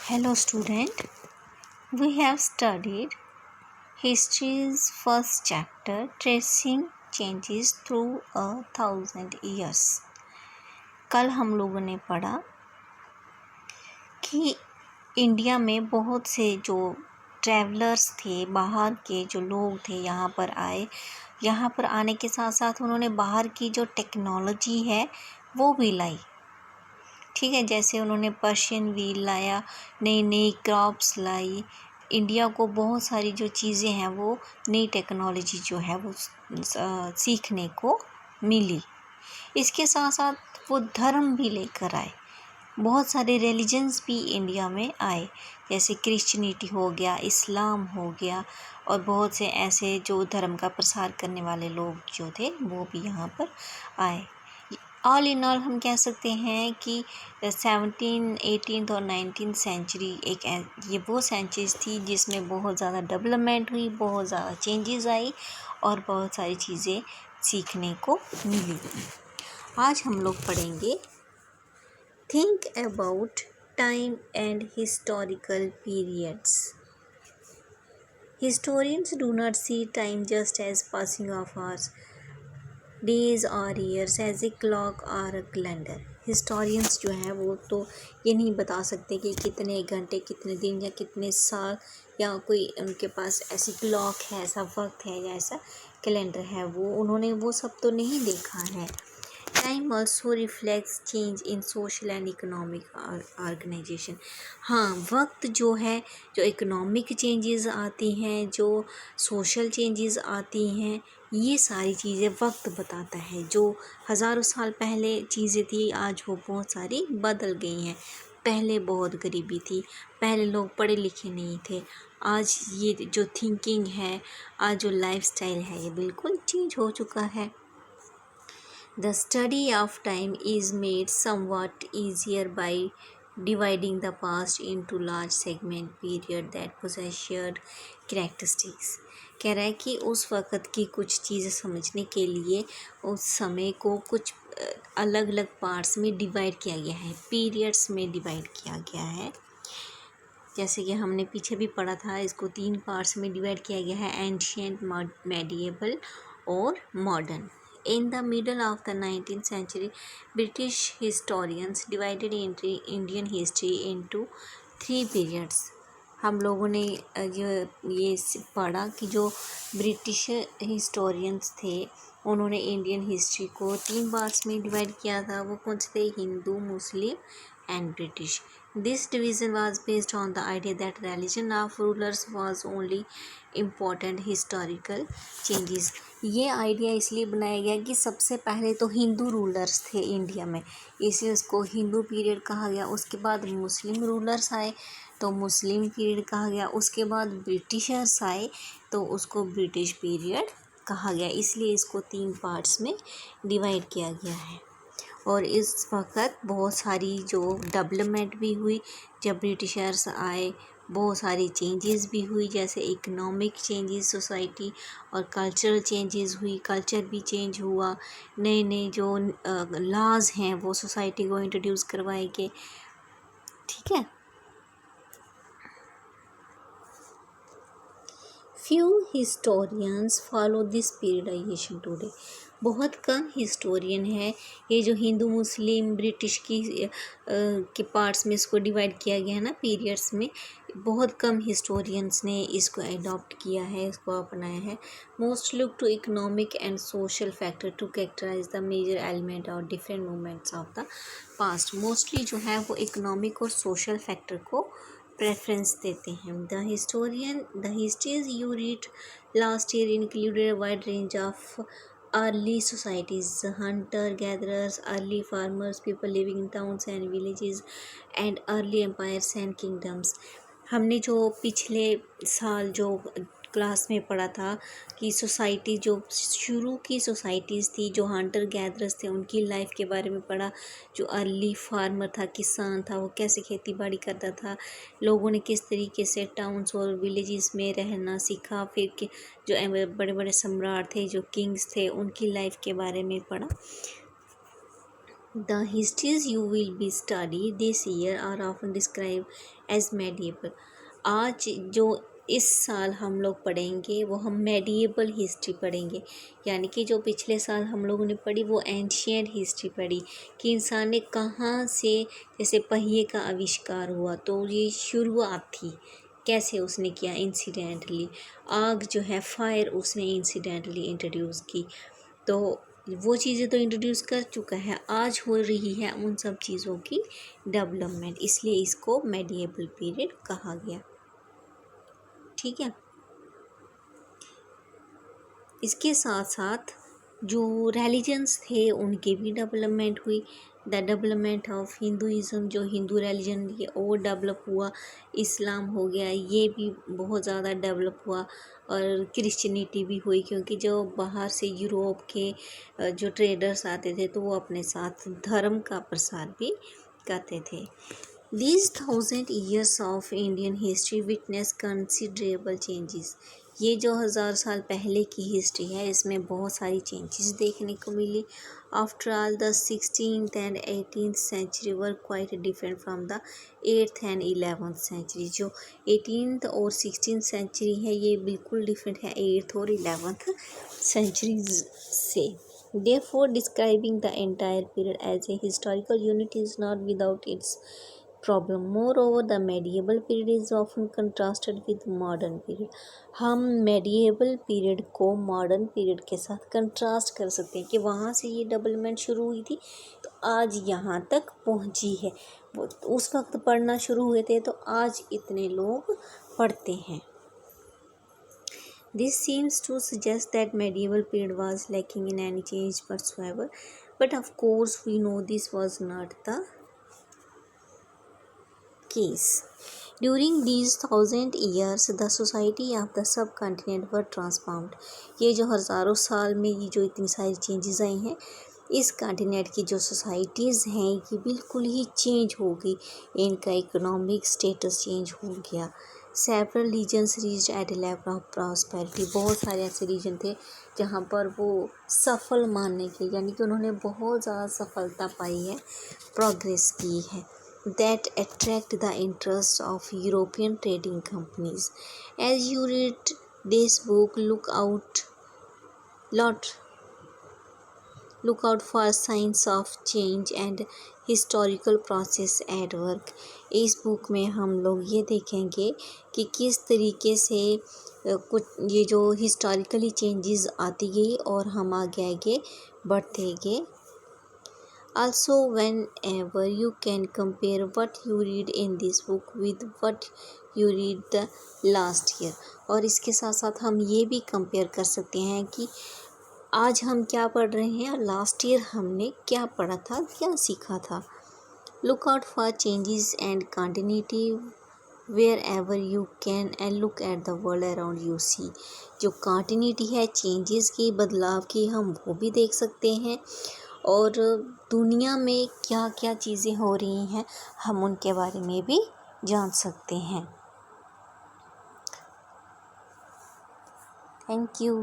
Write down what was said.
Hello student, we have studied history's first chapter tracing changes through 1,000 years। कल हम लोगों ने पढ़ा कि इंडिया में बहुत से जो ट्रैवलर्स थे, बाहर के जो लोग थे यहाँ पर आए। यहाँ पर आने के साथ साथ उन्होंने बाहर की जो टेक्नोलॉजी है वो भी लाई। ठीक है, जैसे उन्होंने पर्शियन व्हील लाया, नई नई क्रॉप्स लाई। इंडिया को बहुत सारी जो चीज़ें हैं वो नई टेक्नोलॉजी जो है वो सीखने को मिली। इसके साथ साथ वो धर्म भी लेकर आए। बहुत सारे रिलीजन्स भी इंडिया में आए, जैसे क्रिश्चियनिटी हो गया, इस्लाम हो गया, और बहुत से ऐसे जो धर्म का प्रसार करने वाले लोग जो थे वो भी यहाँ पर आए। ऑल इन ऑल हम कह सकते हैं कि 17th, 18th और 19th सेंचुरी ये वो सेंचुरीज थी जिसमें बहुत ज़्यादा डेवलपमेंट हुई, बहुत ज़्यादा चेंजेस आई और बहुत सारी चीज़ें सीखने को मिली। आज हम लोग पढ़ेंगे think about time and historical periods. Historians do not see time just as passing of hours, days और years as a clock or a calendar। Historians जो हैं वो तो ये नहीं बता सकते कि कितने घंटे, कितने दिन या कितने साल, या कोई उनके पास ऐसी क्लॉक है, ऐसा वक्त है या ऐसा कैलेंडर है, वो उन्होंने वो सब तो नहीं देखा है। Time also reflects change in social and economic organisation. हाँ, वक्त जो है, जो इकोनॉमिक चेंजेस आती हैं, जो सोशल चेंजेस आती हैं, ये सारी चीज़ें वक्त बताता है। जो हज़ारों साल पहले चीज़ें थी आज वो बहुत सारी बदल गई हैं। पहले बहुत गरीबी थी, पहले लोग पढ़े लिखे नहीं थे। आज ये जो थिंकिंग है, आज जो लाइफस्टाइल है, ये बिल्कुल चेंज हो चुका है। The study of time is made somewhat easier by dividing the past into large segment period that possess shared characteristics। कह रहा है कि उस वक़्त की कुछ चीज़ें समझने के लिए उस समय को कुछ अलग अलग पार्ट्स में डिवाइड किया गया है, पीरियड्स में डिवाइड किया गया है। जैसे कि हमने पीछे भी पढ़ा था, इसको 3 पार्ट्स में डिवाइड किया गया है, एंशिएंट, मेडिएवल और modern. In the middle of the 19th century, British historians divided Indian history into 3 periods। हम लोगों ने ये पढ़ा कि जो ब्रिटिश हिस्टोरियंस थे उन्होंने इंडियन हिस्ट्री को 3 पार्ट्स में डिवाइड किया था। वो कौन से थे? Hindu, Muslim and British. This division was based on the idea that religion of rulers was only important historical changes। ये आइडिया इसलिए बनाया गया कि सबसे पहले तो हिंदू रूलर्स थे इंडिया में, इसलिए उसको हिंदू पीरियड कहा गया। उसके बाद मुस्लिम रूलर्स आए तो मुस्लिम पीरियड कहा गया। उसके बाद ब्रिटिशर्स आए तो उसको ब्रिटिश पीरियड कहा गया। इसलिए इसको 3 पार्ट्स में डिवाइड किया गया है। और इस वक्त बहुत सारी जो डेवलपमेंट भी हुई जब ब्रिटिशर्स आए, बहुत सारी चेंजेस भी हुई, जैसे इकोनॉमिक चेंजेस, सोसाइटी और कल्चरल चेंजेस हुई। कल्चर भी चेंज हुआ, नए नए जो लॉज हैं वो सोसाइटी को इंट्रोड्यूस करवाए गए। ठीक है। Few historians follow this periodisation today. बहुत कम हिस्टोरियन है, ये जो हिंदू, मुस्लिम, ब्रिटिश के पार्ट्स में इसको डिवाइड किया गया है ना पीरियड्स में, बहुत कम हिस्टोरियंस ने इसको अडॉप्ट किया है, इसको अपनाया है। Most look to economic and social factor to characterize the major element और different movements of the past. Mostly जो है वो इकोनॉमिक और सोशल फैक्टर को प्रेफरेंस देते हैं। The histories you read last year included a wide range of early societies, hunter gatherers, early farmers, people living in towns and villages, and early empires and kingdoms। हमने जो पिछले साल जो class में पढ़ा था कि सोसाइटी, जो शुरू की सोसाइटीज़ थी, जो हंटर गैदरर्स थे, उनकी लाइफ के बारे में पढ़ा। जो अर्ली फार्मर था, किसान था, वो कैसे खेती बाड़ी करता था, लोगों ने किस तरीके से टाउन्स और विलेजेस में रहना सीखा। फिर के जो बड़े बड़े सम्राट थे, जो किंग्स थे, उनकी लाइफ के बारे में पढ़ा। The histories you will be study this year are often described as medieval. आज जो इस साल हम लोग पढ़ेंगे वो हम मेडिएबल हिस्ट्री पढ़ेंगे, यानी कि जो पिछले साल हम लोगों ने पढ़ी वो एंशियंट हिस्ट्री पढ़ी कि इंसान ने कहाँ से, जैसे पहिए का आविष्कार हुआ तो ये शुरुआत थी, कैसे उसने किया इंसिडेंटली। आग जो है फायर उसने इंसिडेंटली इंट्रोड्यूस की, तो वो चीज़ें तो इंट्रोड्यूस कर चुका है, आज हो रही है उन सब चीज़ों की डेवलपमेंट, इसलिए इसको मेडिएबल पीरियड कहा गया। ठीक है, इसके साथ साथ जो रिलीजन्स थे उनके भी डेवलपमेंट हुई। द डेवलपमेंट ऑफ हिंदुज़म, जो हिंदू रिलीजन ये और डेवलप हुआ, इस्लाम हो गया ये भी बहुत ज़्यादा डेवलप हुआ, और क्रिश्चियनिटी भी हुई, क्योंकि जो बाहर से यूरोप के जो ट्रेडर्स आते थे तो वो अपने साथ धर्म का प्रसार भी करते थे। These 1000 years of Indian history witness considerable changes। ये जो 1000 साल पहले की हिस्ट्री है इसमें बहुत सारी चेंजेस देखने को मिली। After all the 16th and 18th century were quite different from the 8th and 11th century। जो 18th और 16th सेंचुरी है ये बिल्कुल डिफरेंट है 8th और 11th centuries से। Therefore, describing the entire period as a historical unit is not without its problem. Moreover the medieval period is often contrasted with modern period. हम medieval period को modern period के साथ contrast कर सकते हैं कि वहाँ से ये डेवलपमेंट शुरू हुई थी तो आज यहाँ तक पहुँची है। वो उस वक्त पढ़ना शुरू हुए थे तो आज इतने लोग पढ़ते हैं। This seems to suggest that medieval period was lacking in any change whatsoever, but of course we know this was not the case. During these 1000 years, the society of the subcontinent were transformed. ये जो हज़ारों साल में ये जो इतनी सारी changes आई हैं, इस कॉन्टिनेंट की जो सोसाइटीज़ हैं ये बिल्कुल ही चेंज हो गई, इनका इकोनॉमिक स्टेटस चेंज हो गया। Several regions reached at a level of prosperity. बहुत सारे ऐसे रीजन थे जहाँ पर वो सफल मानने के, यानी कि उन्होंने बहुत ज़्यादा सफलता पाई है, प्रोग्रेस की है। That attract the interest of European trading companies. As you read this book, look out for signs of change and historical process at work. इस बुक में हम लोग ये देखेंगे कि किस तरीके से कुछ ये जो हिस्टोरिकली चेंजेस आती गई और हम आगे आगे बढ़ते गए। Also, whenever you can compare what you read in this book with what you read the last year। और इसके साथ साथ हम ये भी कंपेयर कर सकते हैं कि आज हम क्या पढ़ रहे हैं और लास्ट ईयर हमने क्या पढ़ा था, क्या सीखा था। Look out for changes and continuity wherever you can and look at the world around you see। जो कंटिन्यूटी है चेंजेस की, बदलाव की, हम वो भी देख सकते हैं और दुनिया में क्या क्या चीज़ें हो रही हैं हम उनके बारे में भी जान सकते हैं। Thank you.